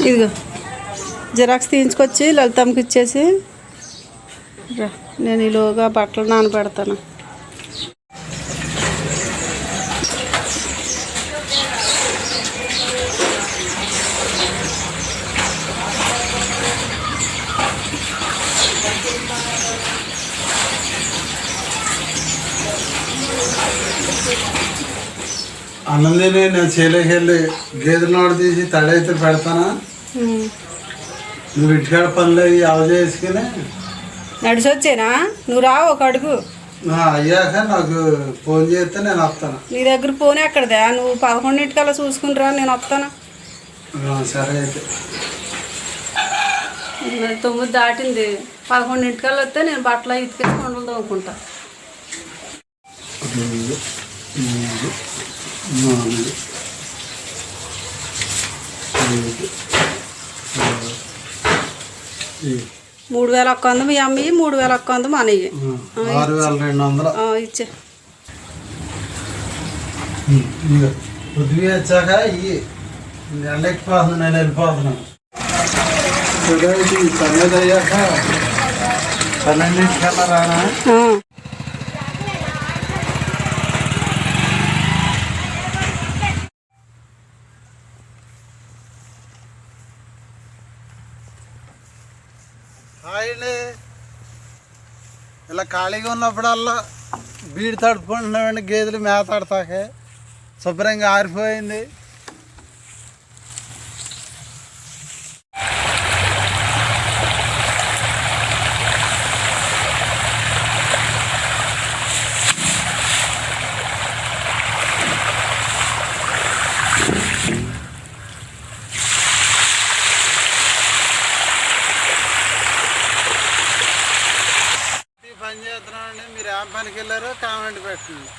ఇదిగో జిరాక్స్ తీయించుకొచ్చి లలితమ్మకి ఇచ్చేసి నేను ఈలోగా బట్టలు నానబెడతాను. అన్నం తిని నేను చేలోకి వెళ్ళి గేదెల నోడు తీసి తడైతే పెడతానా, నువ్వు ఇంటికాడ పనులు అవి అవ చేసుకుని నడిచి వచ్చేనా. నువ్వు రావు ఒక అడుగు అయ్యాక నాకు ఫోన్ చేస్తే నేను వస్తాను. నీ దగ్గర ఫోన్ ఎక్కడదా? నువ్వు 11:00కల్లా చూసుకుని రా, నేను వస్తాను. సరే అయితే 9 దాటింది. 11:00కల్లా వస్తే నేను బట్టలు ఇటుకేసి కొండలు తోముకుంటా. 2, 3, 4, 3,100 మీ అమ్మవి, 3,100 మనవి. 6,200 ఇచ్చే. పొద్దుగా వచ్చాక ఇవి ఎండెక్కిపోతుంది, నేను వెళ్ళిపోతున్నాను. తొమ్మిది అయ్యాక 12:00కల్లా రానా? హాయండి. ఇలా ఖాళీగా ఉన్నప్పుడల్లా బీడి తడుపుకుంటున్నామండి. గేదెలు మేత ఆడతాకే శుభ్రంగా ఆరిపోయింది. పని చేస్తున్నామండి. మీరు ఏం పనికి వెళ్ళారో కామెంట్ పెట్టండి.